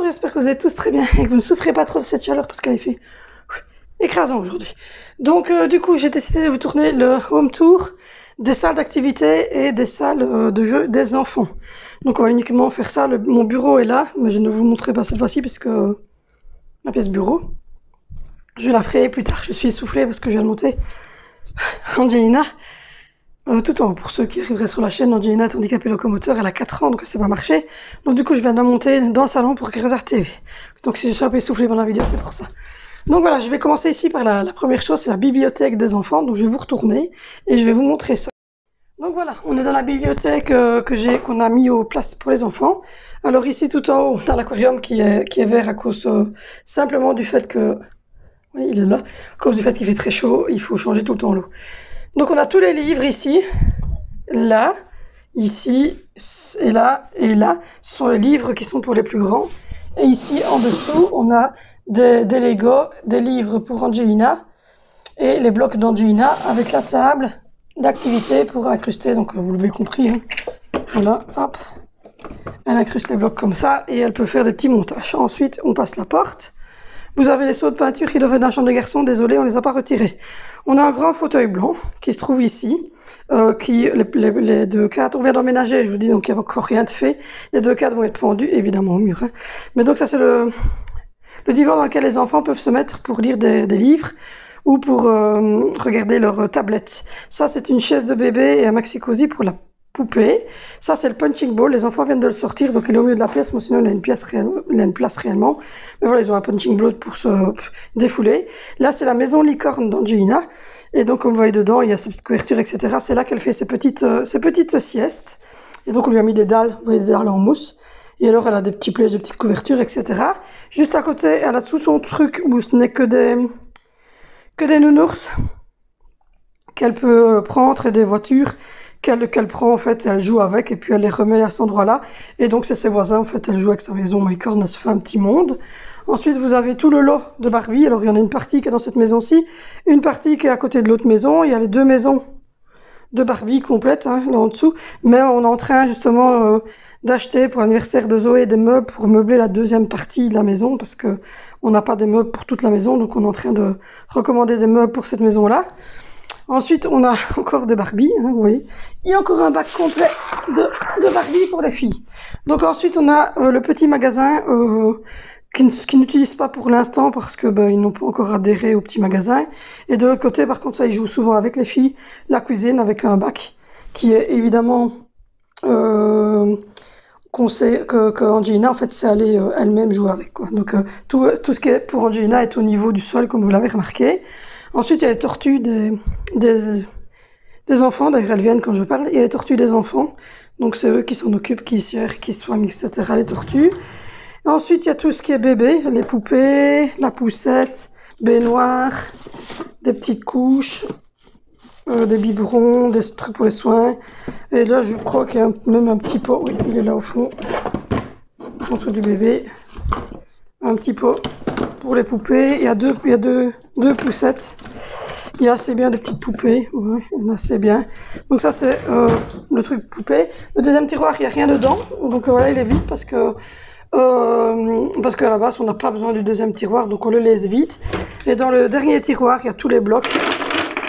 j'espère que vous allez tous très bien et que vous ne souffrez pas trop de cette chaleur parce qu'elle est fait écrasant aujourd'hui. Donc du coup, j'ai décidé de vous tourner le home tour des salles d'activité et des salles de jeu des enfants. Donc on va uniquement faire ça. Mon bureau est là, mais je ne vous montrerai pas cette fois-ci parce que ma pièce bureau, je la ferai plus tard. Je suis essoufflée parce que je viens de monter Angelina. Tout en haut, pour ceux qui arriveraient sur la chaîne, Angelina est handicapée locomoteur, elle a 4 ans, donc ça va marcher. Donc du coup, je viens de la monter dans le salon pour regarder la TV. Donc si je suis un peu essoufflée pendant la vidéo, c'est pour ça. Donc voilà, je vais commencer ici par la première chose, c'est la bibliothèque des enfants. Donc je vais vous retourner et je vais vous montrer ça. Donc voilà, on est dans la bibliothèque qu'on a mis aux places pour les enfants. Alors ici, tout en haut, on a l'aquarium qui est vert à cause simplement du fait que... Oui, il est là. À cause du fait qu'il fait très chaud, il faut changer tout le temps l'eau. Donc on a tous les livres ici, là, ici, et là, et là. Ce sont les livres qui sont pour les plus grands. Et ici, en dessous, on a des Lego, des livres pour Angelina, et les blocs d'Angelina avec la table d'activité pour incruster. Donc vous l'avez compris, hein. Voilà, hop. Elle incruste les blocs comme ça, et elle peut faire des petits montages. Ensuite, on passe la porte. Vous avez les seaux de peinture qui doivent être dans la chambre de garçon. Désolé, on les a pas retirés. On a un grand fauteuil blanc qui se trouve ici. Les 2 cadres, on vient d'emménager, je vous dis, donc il n'y a encore rien de fait. Les 2 cadres vont être pendus, évidemment, au mur. Hein. Mais donc ça, c'est le divan dans lequel les enfants peuvent se mettre pour lire des livres ou pour regarder leur tablette. Ça, c'est une chaise de bébé et un maxi-cosy pour la poupée. Ça, c'est le punching ball. Les enfants viennent de le sortir, donc il est au milieu de la pièce. Moi, sinon, il a une place réellement. Mais voilà, ils ont un punching ball pour se défouler. Là, c'est la maison licorne d'Angelina. Et donc, comme vous voyez dedans, il y a ses petites couvertures, etc. C'est là qu'elle fait ses petites siestes. Et donc, on lui a mis des dalles. Vous voyez, des dalles en mousse. Et alors, elle a des petits plaies de petites couvertures, etc. Juste à côté, elle a sous son truc où ce n'est que des nounours qu'elle peut prendre et des voitures qu'elle prend en fait, elle joue avec et puis elle les remet à cet endroit-là. Et donc c'est ses voisins, en fait, elle joue avec sa maison licorne, elle se fait un petit monde. Ensuite, vous avez tout le lot de Barbie. Alors il y en a une partie qui est dans cette maison-ci, une partie qui est à côté de l'autre maison. Il y a les 2 maisons de Barbie complètes, hein, là en dessous. Mais on est en train justement d'acheter pour l'anniversaire de Zoé des meubles pour meubler la 2e partie de la maison parce que on n'a pas des meubles pour toute la maison, donc on est en train de recommander des meubles pour cette maison-là. Ensuite, on a encore des Barbies, hein, vous voyez. Il y a encore un bac complet de Barbie pour les filles. Donc ensuite, on a le petit magasin qui n'utilisent pas pour l'instant parce que ils n'ont pas encore adhéré au petit magasin. Et de l'autre côté, par contre, ça, ils jouent souvent avec les filles. La cuisine avec un bac qui est évidemment qu'on sait que Angelina, en fait, c'est aller elle-même jouer avec, quoi. Donc tout ce qui est pour Angelina est au niveau du sol, comme vous l'avez remarqué. Ensuite, il y a les tortues des enfants. D'ailleurs, elles viennent quand je parle. Il y a les tortues des enfants. Donc, c'est eux qui s'en occupent, qui serrent, qui soignent, etc. les tortues. Ensuite, il y a tout ce qui est bébé. Les poupées, la poussette, baignoire, des petites couches, des biberons, des trucs pour les soins. Et là, je crois qu'il y a même un petit pot. Oui, il est là au fond. En dessous du bébé. Un petit pot pour les poupées. Il y a deux poussettes. Il y a assez bien de petites poupées. Ouais, il y en a assez bien. Donc ça, c'est le truc poupée. Le 2e tiroir, il n'y a rien dedans. Donc voilà, il est vide parce qu'à la base, on n'a pas besoin du 2e tiroir. Donc on le laisse vide. Et dans le dernier tiroir, il y a tous les blocs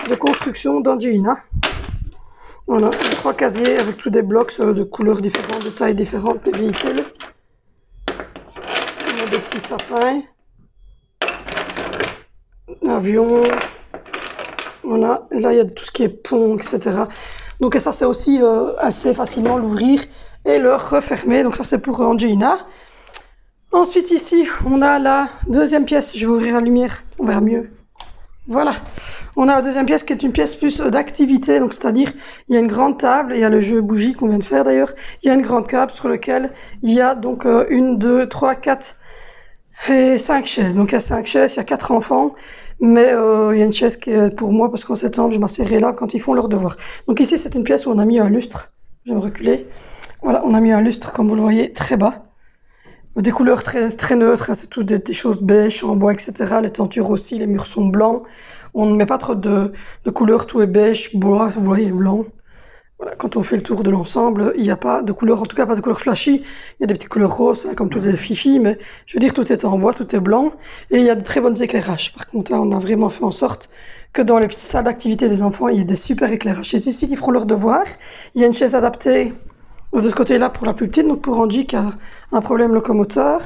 de construction d'Angelina. Voilà, 3 casiers avec tous des blocs de couleurs différentes, de tailles différentes, des véhicules. On a des petits sapins. Avion, voilà, et là il y a tout ce qui est pont, etc. Donc et ça c'est aussi assez facilement l'ouvrir et le refermer, donc ça c'est pour Angelina. Ensuite ici on a la 2e pièce, je vais ouvrir la lumière, on verra mieux. Voilà, on a la 2e pièce qui est une pièce plus d'activité, donc c'est-à-dire il y a une grande table, il y a le jeu bougie qu'on vient de faire d'ailleurs, il y a une grande table sur laquelle il y a donc 1, 2, 3, 4 et 5 chaises. Donc il y a 5 chaises, il y a 4 enfants. Mais il y a une chaise qui est pour moi parce qu'en septembre je m'asseoirai là quand ils font leurs devoirs. Donc ici c'est une pièce où on a mis un lustre. Je vais me reculer. Voilà, on a mis un lustre comme vous le voyez très bas. Des couleurs très, très neutres, hein, c'est tout des choses beige, en bois, etc. Les tentures aussi, les murs sont blancs. On ne met pas trop de couleurs, tout est beige, bois, vous voyez, blanc. voilà, quand on fait le tour de l'ensemble, il n'y a pas de couleur, en tout cas pas de couleur flashy. Il y a des petites couleurs roses, hein, comme toutes les fifis, mais je veux dire, tout est en bois, tout est blanc, et il y a de très bonnes éclairages. Par contre, hein, on a vraiment fait en sorte que dans les petites salles d'activité des enfants, il y ait des super éclairages. C'est ici qu'ils feront leurs devoirs. Il y a une chaise adaptée de ce côté-là pour la plus petite, donc pour Angie qui a un problème locomoteur.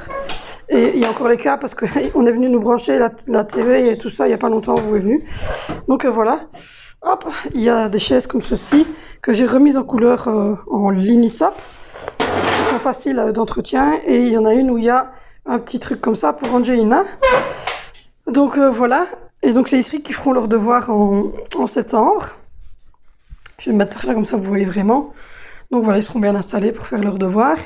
Et il y a encore les cas parce qu'on est venu nous brancher la TV et tout ça il n'y a pas longtemps, vous êtes venu. Donc voilà. Hop, il y a des chaises comme ceci que j'ai remises en couleur en ligne-top. Elles sont faciles d'entretien et il y en a une où il y a un petit truc comme ça pour Angelina. Donc voilà. Et donc c'est ici qu'ils feront leurs devoirs en septembre. Je vais me mettre là comme ça vous voyez vraiment. Donc voilà, ils seront bien installés pour faire leurs devoirs.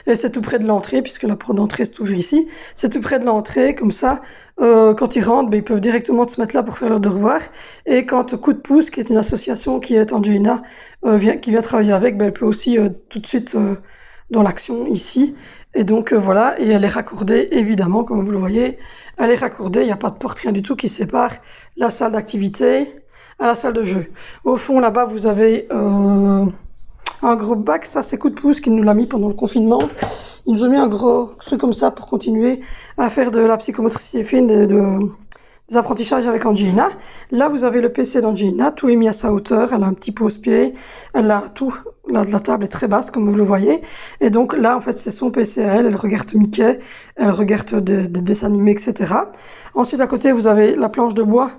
Et c'est tout près de l'entrée, puisque la porte d'entrée c'est ouvert ici. C'est tout près de l'entrée, comme ça, quand ils rentrent, ben, ils peuvent directement se mettre là pour faire leurs devoirs. Et quand Coup de Pouce, qui est une association qui est Angelina, qui vient travailler avec, ben, elle peut aussi tout de suite dans l'action ici. Et donc voilà, et elle est raccordée, évidemment, comme vous le voyez, elle est raccordée, il n'y a pas de porte, rien du tout qui sépare la salle d'activité à la salle de jeu. Au fond, là-bas, vous avez un gros bac, ça c'est Coup de Pouce qui nous l'a mis pendant le confinement. Ils nous ont mis un gros truc comme ça pour continuer à faire de la psychomotricité fine, des apprentissages avec Angelina. Là, vous avez le PC d'Angelina, tout est mis à sa hauteur, elle a un petit pose-pied, elle a tout, la table est très basse comme vous le voyez. Et donc là, en fait, c'est son PC à elle regarde Mickey, elle regarde des dessins animés, etc. Ensuite, à côté, vous avez la planche de bois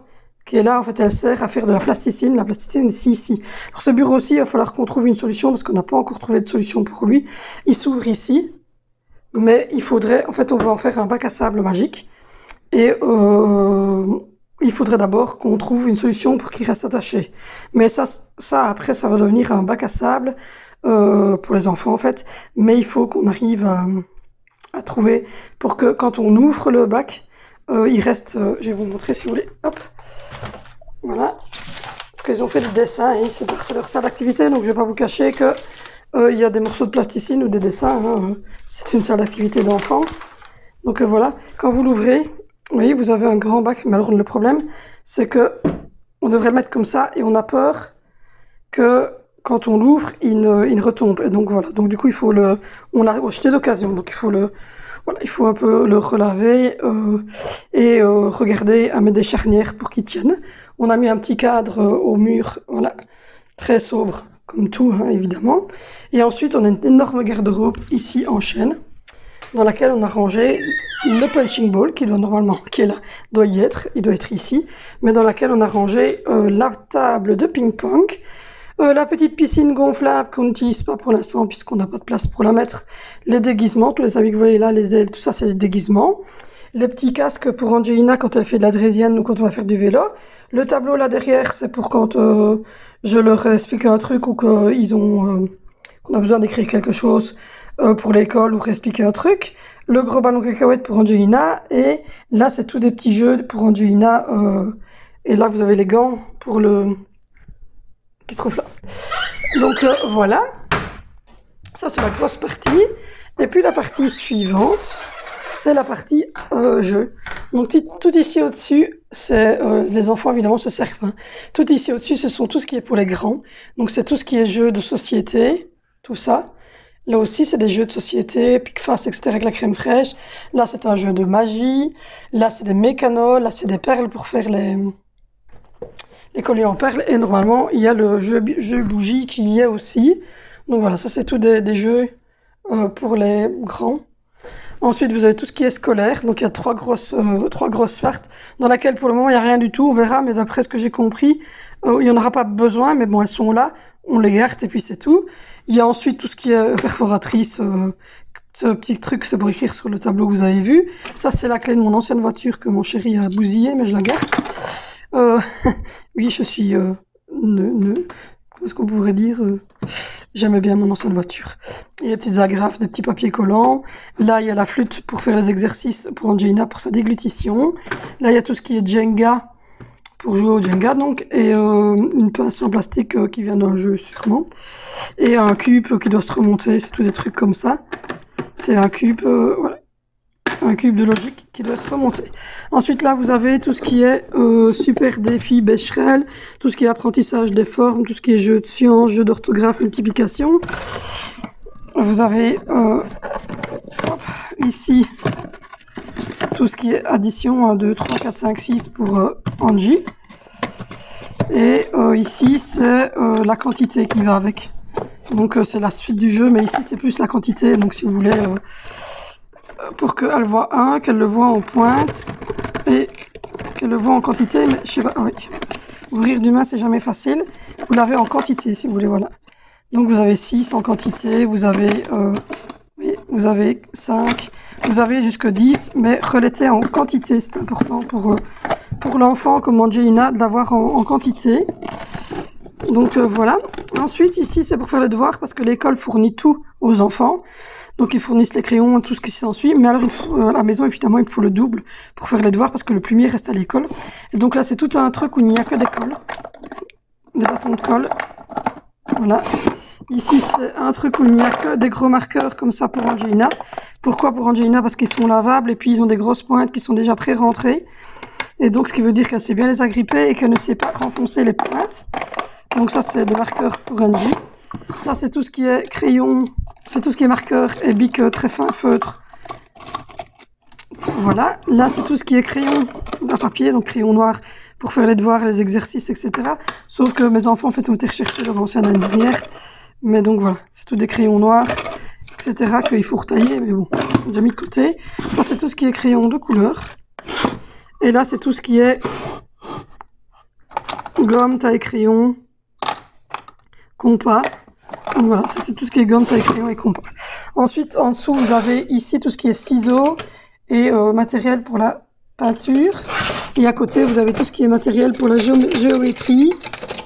qui est là, en fait, elle sert à faire de la plasticine. La plasticine est ici. Alors, ce bureau aussi, il va falloir qu'on trouve une solution parce qu'on n'a pas encore trouvé de solution pour lui. Il s'ouvre ici, mais il faudrait, en fait, on va en faire un bac à sable magique. Et il faudrait d'abord qu'on trouve une solution pour qu'il reste attaché. Mais ça, après, ça va devenir un bac à sable pour les enfants, en fait. Mais il faut qu'on arrive à trouver pour que quand on ouvre le bac, il reste... je vais vous montrer si vous voulez. Hop. Voilà, parce qu'ils ont fait des dessins, et c'est leur salle d'activité, donc je ne vais pas vous cacher que il y a des morceaux de plasticine ou des dessins, hein, c'est une salle d'activité d'enfants. Donc voilà, quand vous l'ouvrez, vous voyez, vous avez un grand bac, mais alors le problème, c'est que on devrait le mettre comme ça, et on a peur que quand on l'ouvre, il ne retombe. Et donc voilà, donc du coup, on l'a acheté d'occasion, donc voilà, il faut un peu le relaver et regarder à mettre des charnières pour qu'il tienne. On a mis un petit cadre au mur, voilà, très sobre, comme tout, hein, évidemment. Et ensuite, on a une énorme garde-robe ici en chêne, dans laquelle on a rangé le punching ball, qui doit normalement, qui est là, il doit être ici, mais dans laquelle on a rangé la table de ping-pong, la petite piscine gonflable qu'on n'utilise pas pour l'instant puisqu'on n'a pas de place pour la mettre, les déguisements, tous les habits que vous voyez là, les ailes, tout ça c'est des déguisements, les petits casques pour Angelina quand elle fait de la draisienne ou quand on va faire du vélo, le tableau là derrière c'est pour quand je leur explique un truc ou qu'on a besoin d'écrire quelque chose pour l'école ou réexpliquer un truc, le gros ballon cacahuète pour Angelina, et là c'est tous des petits jeux pour Angelina, et là vous avez les gants pour le... qui se trouve là. Donc voilà, ça c'est la grosse partie. Et puis la partie suivante, c'est la partie jeu. Donc tout ici au-dessus, c'est les enfants évidemment se servent. Hein. Tout ici au-dessus, ce sont tout ce qui est pour les grands. Donc c'est tout ce qui est jeux de société, tout ça. Là aussi, c'est des jeux de société, pique-face, etc. avec la crème fraîche. Là, c'est un jeu de magie. Là, c'est des mécanos. Là, c'est des perles pour faire les colliers en perles. Et normalement, il y a le jeu bougie qui y est aussi. Donc voilà, ça, c'est tout des jeux pour les grands. Ensuite, vous avez tout ce qui est scolaire. Donc, il y a trois grosses fartes dans laquelle, pour le moment, il n'y a rien du tout. On verra, mais d'après ce que j'ai compris, il n'y en aura pas besoin. Mais bon, elles sont là. On les garde et puis c'est tout. Il y a ensuite tout ce qui est perforatrice. Ce petit truc, c'est pour écrire sur le tableau que vous avez vu. Ça, c'est la clé de mon ancienne voiture que mon chéri a bousillée, mais je la garde. Oui, je suis... Qu'est-ce qu'on pourrait dire J'aimais bien mon ancienne voiture. Il y a des petites agrafes, des petits papiers collants. Là, il y a la flûte pour faire les exercices pour Angelina, pour sa déglutition. Là, il y a tout ce qui est Jenga, pour jouer au Jenga, donc. Et une pince en plastique qui vient d'un jeu, sûrement. Et un cube qui doit se remonter. C'est tous des trucs comme ça. C'est un cube, voilà. un cube de logique qui doit se remonter. Ensuite là vous avez tout ce qui est super défi Becherel, tout ce qui est apprentissage des formes, tout ce qui est jeu de sciences, jeu d'orthographe, multiplication. Vous avez ici tout ce qui est addition 1, 2, 3, 4, 5, 6 pour Angie. Et ici c'est la quantité qui va avec. Donc c'est la suite du jeu, mais ici c'est plus la quantité. Donc si vous voulez, pour qu'elle voit 1, qu'elle le voit en pointe et qu'elle le voit en quantité, mais je sais pas, oui. Ouvrir d'une main c'est jamais facile. Vous l'avez en quantité si vous voulez, voilà. Donc vous avez 6 en quantité, vous avez 5, vous avez jusque 10, mais relater en quantité, c'est important pour l'enfant comme Angelina de l'avoir en quantité. Donc voilà. Ensuite ici c'est pour faire les devoirs parce que l'école fournit tout aux enfants. Donc ils fournissent les crayons, tout ce qui s'ensuit, mais alors à la maison évidemment il faut le double pour faire les devoirs parce que le plumier reste à l'école. Et donc là c'est tout un truc où il n'y a que des cols, des bâtons de colle. Voilà. Ici c'est un truc où il n'y a que des gros marqueurs comme ça pour Angelina. Pourquoi pour Angelina? Parce qu'ils sont lavables et puis ils ont des grosses pointes qui sont déjà pré-rentrées. Et donc ce qui veut dire qu'elle sait bien les agripper et qu'elle ne sait pas renfoncer les pointes. Donc ça c'est des marqueurs pour Angie. Ça c'est tout ce qui est crayon, c'est tout ce qui est marqueur et bic très fin, feutre. Voilà, là c'est tout ce qui est crayon à papier, donc crayon noir pour faire les devoirs, les exercices, etc. Sauf que mes enfants en fait ont été rechercher leur ancienne année dernière. Mais donc voilà, c'est tout des crayons noirs, etc. qu'il faut retailler, mais bon, c'est déjà mis de côté. Ça c'est tout ce qui est crayon de couleur. Et là c'est tout ce qui est gomme, taille crayon, compas. Donc voilà, ça c'est tout ce qui est gomme, taille crayon et compas. Ensuite, en dessous, vous avez ici tout ce qui est ciseaux et matériel pour la peinture. Et à côté, vous avez tout ce qui est matériel pour la géométrie.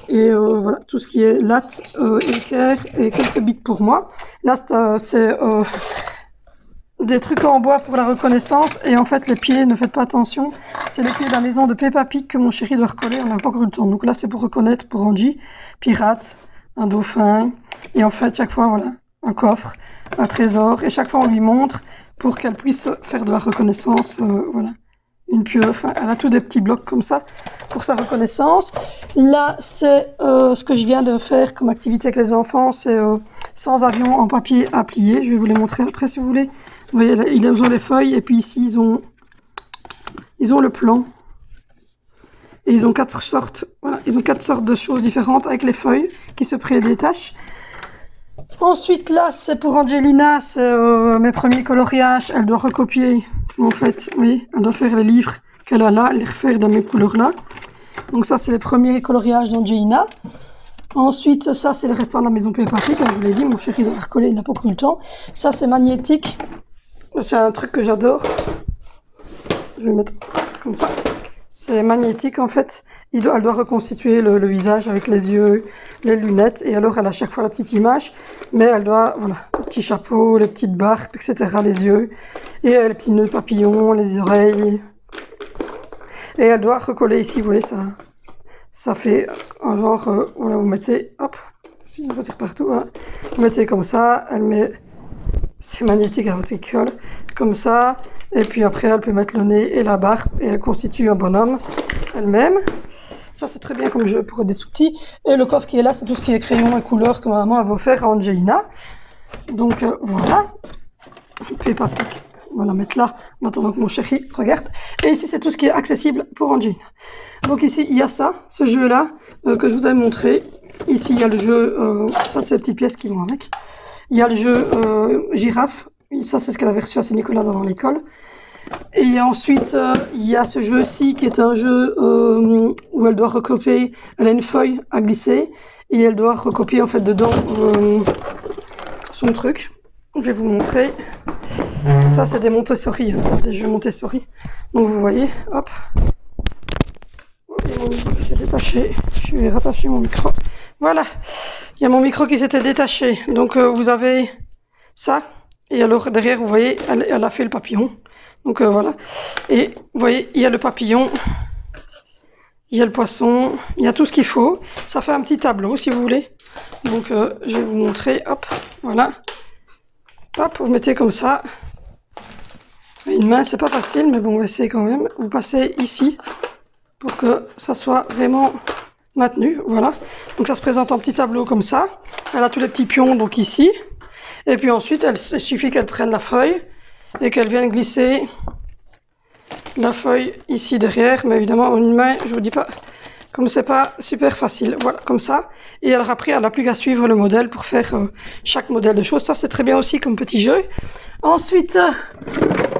Et voilà, tout ce qui est latte, équerre et quelques bics pour moi. Là, c'est des trucs en bois pour la reconnaissance. Et en fait, les pieds, ne faites pas attention. C'est les pieds de la maison de Peppa Pig que mon chéri doit recoller. On n'a pas encore eu le temps. Donc là, c'est pour reconnaître pour Angie. Pirate, un dauphin. Et en fait, chaque fois, voilà, un coffre, un trésor. Et chaque fois, on lui montre pour qu'elle puisse faire de la reconnaissance. Voilà. Une pieuvre, elle a tous des petits blocs comme ça pour sa reconnaissance. Là, c'est ce que je viens de faire comme activité avec les enfants, c'est sans avion en papier à plier. Je vais vous les montrer après si vous voulez. Vous voyez, là, ils ont les feuilles et puis ici, ils ont le plan. Et ils ont 4 sortes, voilà, ils ont 4 sortes de choses différentes avec les feuilles qui se prédétachent. Ensuite, là, c'est pour Angelina, c'est mes premiers coloriages. Elle doit recopier, en fait, oui, elle doit faire les livres qu'elle a là, les refaire dans mes couleurs-là. Donc ça, c'est les premiers coloriages d'Angelina. Ensuite, ça, c'est le restant de la maison Peppa Pig. Comme je vous l'ai dit, mon chéri doit la recoller, il n'a pas encore eu le temps. Ça, c'est magnétique. C'est un truc que j'adore. Je vais mettre comme ça. C'est magnétique en fait. Elle doit reconstituer le visage avec les yeux, les lunettes. Et alors elle a à chaque fois la petite image. Mais elle doit, voilà, le petit chapeau, les petites barques, etc. Les yeux. Et les petits nœuds papillons, les oreilles. Et elle doit recoller ici, vous voyez, ça fait un genre, voilà, vous mettez, hop, si je retire partout, voilà. Vous mettez comme ça, elle met, c'est magnétique à votre colle, comme ça. Et puis après, elle peut mettre le nez et la barbe et elle constitue un bonhomme elle-même. Ça, c'est très bien comme jeu pour des tout petits. Et le coffre qui est là, c'est tout ce qui est crayon et couleurs que maman a offert à Angelina. Donc voilà. Peppa Pig. On va la mettre là en attendant que mon chéri regarde. Et ici, c'est tout ce qui est accessible pour Angelina. Donc ici, il y a ça, ce jeu-là que je vous ai montré. Ici, il y a le jeu, ça, c'est les petites pièces qui vont avec. Il y a le jeu girafe. Ça, c'est ce qu'elle avait reçu à Saint-Nicolas dans l'école. Et ensuite, il y a ce jeu-ci qui est un jeu où elle doit recopier. Elle a une feuille à glisser et elle doit recopier en fait dedans son truc. Je vais vous montrer. Ça, c'est des Montessori, des jeux Montessori. Donc, vous voyez, hop. Et mon micro qui s'est détaché. Je vais rattacher mon micro. Voilà. Il y a mon micro qui s'était détaché. Donc, vous avez ça. Et alors, derrière, vous voyez, elle a fait le papillon. Donc, voilà. Et vous voyez, il y a le papillon. Il y a le poisson. Il y a tout ce qu'il faut. Ça fait un petit tableau, si vous voulez. Donc, je vais vous montrer. Hop. Voilà. Hop, vous mettez comme ça. Une main, c'est pas facile, mais bon, on va essayer quand même. Vous passez ici pour que ça soit vraiment maintenu. Voilà. Donc ça se présente en petit tableau comme ça. Elle a tous les petits pions, donc ici. Et puis ensuite, il suffit qu'elle prenne la feuille et qu'elle vienne glisser la feuille ici derrière. Mais évidemment, une main, je vous dis pas, comme c'est pas super facile. Voilà, comme ça. Et alors après, elle n'a plus qu'à suivre le modèle pour faire chaque modèle de choses. Ça, c'est très bien aussi comme petit jeu. Ensuite,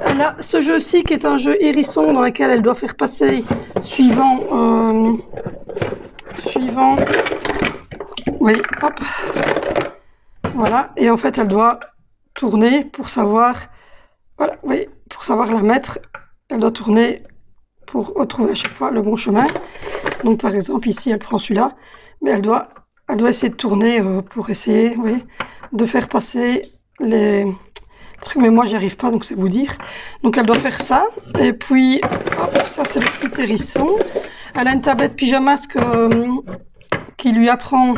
elle a ce jeu-ci qui est un jeu hérisson dans lequel elle doit faire passer suivant, oui, hop, voilà, et en fait elle doit tourner pour savoir, voilà, oui, pour savoir la mettre, elle doit tourner pour retrouver à chaque fois le bon chemin. Donc par exemple ici elle prend celui-là, mais elle doit essayer de tourner pour essayer, oui, de faire passer les trucs, mais moi j'y arrive pas, donc c'est vous dire. Donc elle doit faire ça, et puis hop, ça c'est le petit hérisson. Elle a une tablette pyjamasque qui lui apprend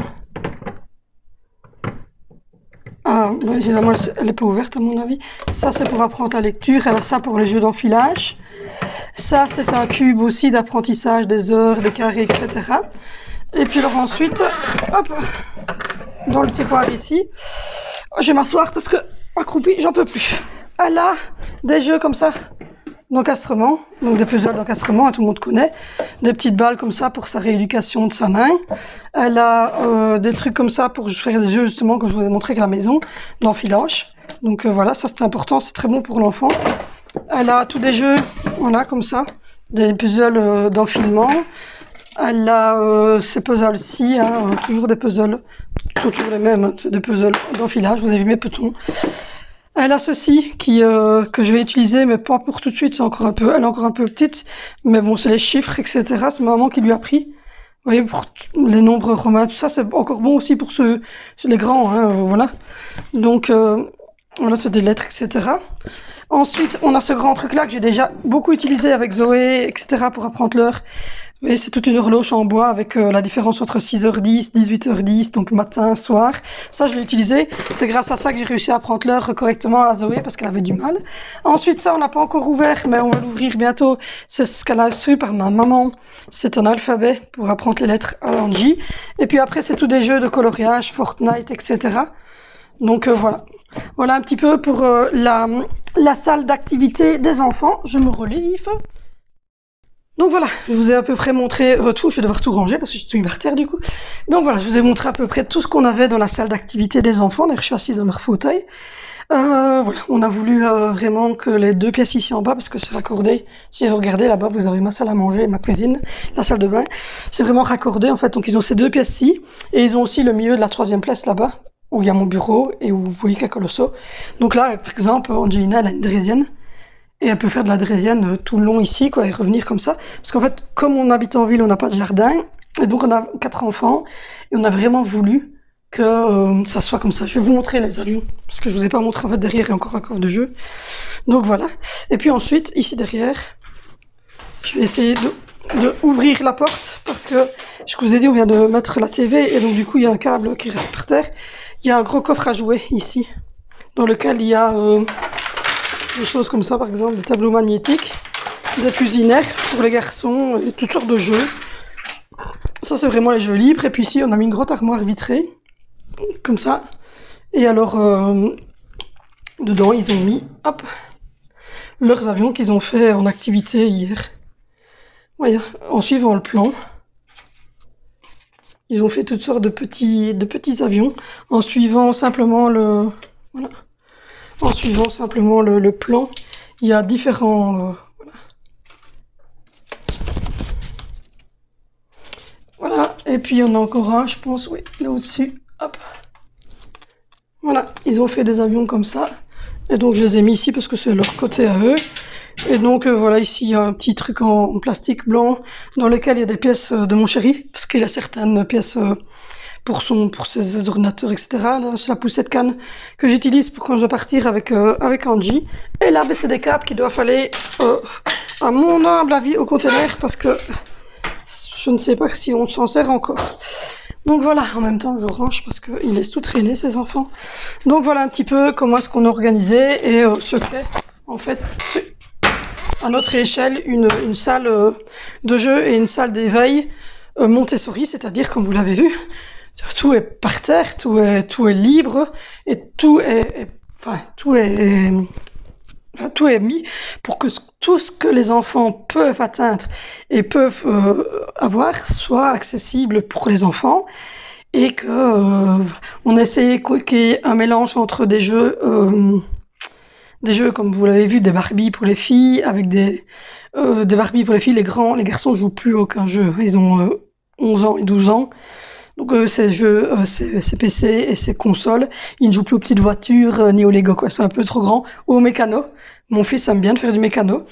bon, évidemment elle n'est pas ouverte à mon avis. Ça c'est pour apprendre la lecture, elle a ça pour les jeux d'enfilage. Ça c'est un cube aussi d'apprentissage des heures, des carrés, etc. Et puis alors ensuite, hop, dans le tiroir ici, je vais m'asseoir parce que accroupie, j'en peux plus. Elle a des jeux comme ça d'encastrement, donc des puzzles d'encastrement, tout le monde connaît, des petites balles comme ça pour sa rééducation de sa main. Elle a des trucs comme ça pour faire des jeux justement que je vous ai montré à la maison, d'enfilage. Donc voilà, ça c'est important, c'est très bon pour l'enfant. Elle a tous des jeux, voilà, comme ça, des puzzles d'enfilement. Elle a ces puzzles-ci, hein, toujours des puzzles, sont toujours les mêmes, hein, c'est des puzzles d'enfilage, vous avez vu mes petons. Elle a ceci que je vais utiliser, mais pas pour tout de suite, elle est encore un peu petite, mais bon, c'est les chiffres, etc. C'est ma maman qui lui a appris. Vous voyez, pour les nombres romains, tout ça, c'est encore bon aussi pour les grands, hein, voilà. Donc, voilà, c'est des lettres, etc. Ensuite, on a ce grand truc-là que j'ai déjà beaucoup utilisé avec Zoé, etc. pour apprendre l'heure. Oui, c'est toute une horloge en bois avec la différence entre 6h10, 18h10, donc matin, soir. Ça, je l'ai utilisé. C'est grâce à ça que j'ai réussi à apprendre l'heure correctement à Zoé parce qu'elle avait du mal. Ensuite, ça, on n'a pas encore ouvert, mais on va l'ouvrir bientôt. C'est ce qu'elle a reçu par ma maman. C'est un alphabet pour apprendre les lettres à Angie. Et puis après, c'est tous des jeux de coloriage, Fortnite, etc. Donc voilà. Voilà un petit peu pour la salle d'activité des enfants. Je me relève. Donc voilà, je vous ai à peu près montré tout. Je vais devoir tout ranger parce que je suis par terre du coup. Donc voilà, je vous ai montré à peu près tout ce qu'on avait dans la salle d'activité des enfants. D'ailleurs, je suis assise dans leur fauteuil. Voilà, on a voulu vraiment que les deux pièces ici en bas, parce que c'est raccordé. Si vous regardez là-bas, vous avez ma salle à manger, ma cuisine, la salle de bain. C'est vraiment raccordé en fait. Donc ils ont ces deux pièces-ci et ils ont aussi le milieu de la troisième place là-bas où il y a mon bureau et où vous voyez qu'il y a Colosso. Donc là, par exemple, Angelina, elle a une draisienne. Et elle peut faire de la draisienne tout le long ici, quoi, et revenir comme ça. Parce qu'en fait, comme on habite en ville, on n'a pas de jardin. Et donc, on a 4 enfants. Et on a vraiment voulu que ça soit comme ça. Je vais vous montrer les avions. Parce que je vous ai pas montré, en fait, derrière, il y a encore un coffre de jeu. Donc, voilà. Et puis ensuite, ici derrière, je vais essayer de ouvrir la porte. Parce que, je vous ai dit, on vient de mettre la TV. Et donc, du coup, il y a un câble qui reste par terre. Il y a un gros coffre à jouer ici. Dans lequel il y a... des choses comme ça, par exemple, des tableaux magnétiques, des fusils Nerf pour les garçons, et toutes sortes de jeux. Ça, c'est vraiment les jeux libres. Et puis ici, on a mis une grande armoire vitrée, comme ça. Et alors, dedans, ils ont mis, hop, leurs avions qu'ils ont fait en activité hier. Voyez, en suivant le plan. Ils ont fait toutes sortes de petits avions, en suivant simplement le... Voilà. En suivant simplement le plan, il y a différents... voilà, et puis il y en a encore un, je pense, oui, là au-dessus, hop. Voilà, ils ont fait des avions comme ça, et donc je les ai mis ici parce que c'est leur côté à eux. Et donc voilà, ici il y a un petit truc en plastique blanc dans lequel il y a des pièces de mon chéri, parce qu'il a certaines pièces... pour ses ordinateurs, etc. Là, c'est la poussette canne que j'utilise pour quand je dois partir avec Angie. Et là, ben, c'est des câbles qui doivent aller, à mon humble avis, au conteneur parce que je ne sais pas si on s'en sert encore. Donc voilà, en même temps, je range parce qu'ils laissent tout traîner, ces enfants. Donc voilà un petit peu comment est-ce qu'on a organisé et ce qu'est, en fait, à notre échelle une salle de jeu et une salle d'éveil Montessori, c'est-à-dire, comme vous l'avez vu, tout est par terre, tout est libre et tout est mis pour que tout ce que les enfants peuvent atteindre et peuvent avoir soit accessible pour les enfants et que on essaie qu'il y ait un mélange entre des jeux comme vous l'avez vu, des Barbie pour les filles avec des Barbie pour les filles. Les garçons jouent plus aucun jeu, ils ont 11 ans et 12 ans. Donc ces jeux, ces PC et ces consoles, ils ne jouent plus aux petites voitures ni aux Lego, quoi. C'est un peu trop grand. Ou au mécano. Mon fils aime bien de faire du mécano,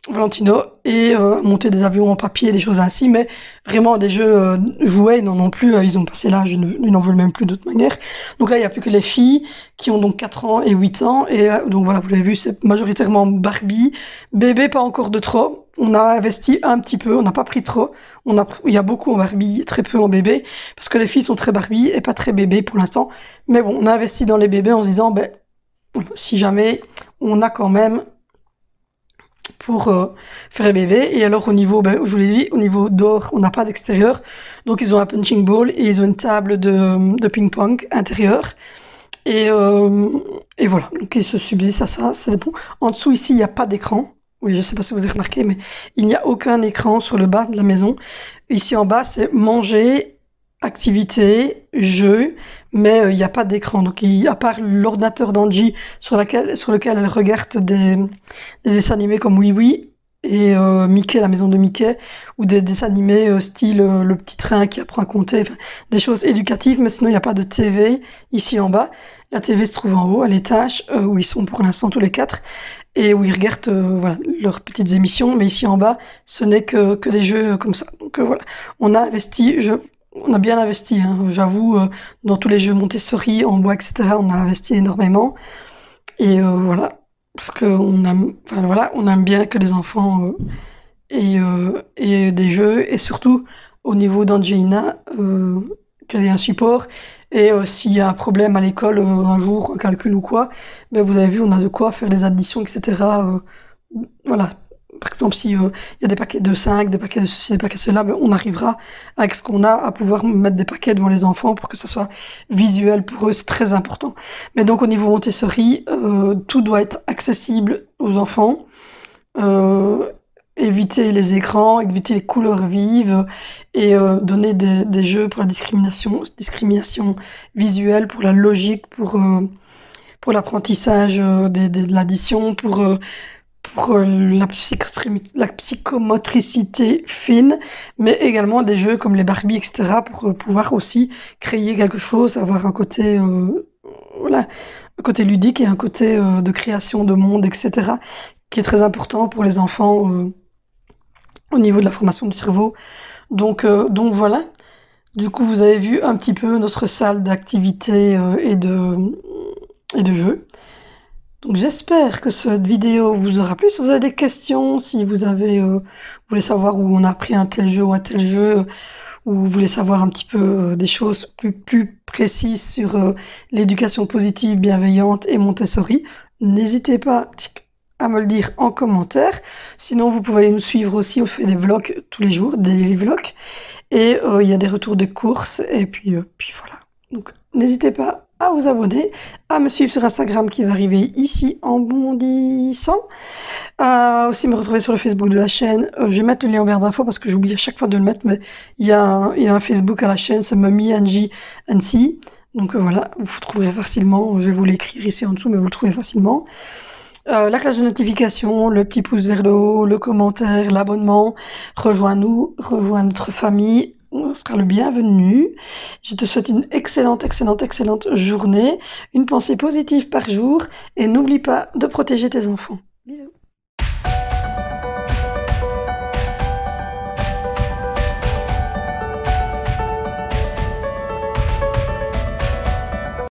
Valentino, et monter des avions en papier, des choses ainsi. Mais vraiment des jeux jouets, ils n'en ont plus. Ils ont passé l'âge, ils n'en veulent même plus d'autre manière. Donc là, il n'y a plus que les filles qui ont donc 4 ans et 8 ans. Et donc voilà, vous l'avez vu, c'est majoritairement Barbie. Bébé, pas encore de trop. On a investi un petit peu, on n'a pas pris trop. Il y a beaucoup en Barbie, très peu en bébé, parce que les filles sont très Barbie et pas très bébé pour l'instant. Mais bon, on a investi dans les bébés en se disant, ben, si jamais, on a quand même pour faire les bébés. Et alors au niveau, ben, je vous l'ai dit, au niveau d'or, on n'a pas d'extérieur. Donc ils ont un punching ball et ils ont une table de ping-pong intérieure. Et voilà, donc ils se subsistent à ça, c'est bon. En dessous ici, il n'y a pas d'écran. Oui, je ne sais pas si vous avez remarqué, mais il n'y a aucun écran sur le bas de la maison. Ici en bas, c'est manger, activité, jeu, mais il n'y a pas d'écran. Donc, à part l'ordinateur d'Angie sur lequel elle regarde des dessins animés comme Oui Oui et Mickey, la maison de Mickey, ou des dessins animés style Le Petit Train qui apprend à compter, enfin, des choses éducatives, mais sinon il n'y a pas de TV ici en bas. La TV se trouve en haut, à l'étage, où ils sont pour l'instant tous les 4. Et où ils regardent voilà, leurs petites émissions, mais ici en bas, ce n'est que des jeux comme ça. Donc voilà, on a bien investi, hein, j'avoue, dans tous les jeux Montessori, en bois, etc., on a investi énormément. Et voilà, parce qu'on aime, enfin, voilà, on aime bien que les enfants aient des jeux, et surtout au niveau d'Angelina, qu'elle ait un support. Et s'il y a un problème à l'école, un jour, un calcul ou quoi, ben vous avez vu, on a de quoi faire les additions, etc. Voilà. Par exemple, s'il y a des paquets de 5, des paquets de ceci, des paquets de cela, ben on arrivera avec ce qu'on a à pouvoir mettre des paquets devant les enfants pour que ça soit visuel pour eux, c'est très important. Mais donc au niveau Montessori, tout doit être accessible aux enfants. Éviter les écrans, éviter les couleurs vives et donner des jeux pour la discrimination visuelle, pour la logique, pour l'apprentissage de l'addition, pour la psychomotricité fine, mais également des jeux comme les Barbie, etc., pour pouvoir aussi créer quelque chose, avoir un côté, voilà, un côté ludique et un côté de création de monde, etc., qui est très important pour les enfants au niveau de la formation du cerveau. Donc voilà. Du coup, vous avez vu un petit peu notre salle d'activité et de jeu. Donc j'espère que cette vidéo vous aura plu. Si vous avez des questions, si vous voulez savoir où on a appris un tel jeu ou un tel jeu, ou vous voulez savoir un petit peu des choses plus précises sur l'éducation positive, bienveillante et Montessori, n'hésitez pas à me le dire en commentaire. Sinon, vous pouvez aller nous suivre aussi. On fait des vlogs tous les jours, des daily vlogs. Et il y a des retours de courses. Et puis voilà. Donc, n'hésitez pas à vous abonner, à me suivre sur Instagram qui va arriver ici en bondissant. Aussi me retrouver sur le Facebook de la chaîne. Je vais mettre le lien en barre d'infos parce que j'oublie à chaque fois de le mettre. Mais il y a un Facebook à la chaîne, c'est Mummy Angie Annecy. Donc voilà, vous trouverez facilement. Je vais vous l'écrire ici en dessous, mais vous le trouvez facilement. La cloche de notification, le petit pouce vers le haut, le commentaire, l'abonnement. Rejoins-nous, rejoins notre famille. On sera le bienvenu. Je te souhaite une excellente journée, une pensée positive par jour et n'oublie pas de protéger tes enfants. Bisous.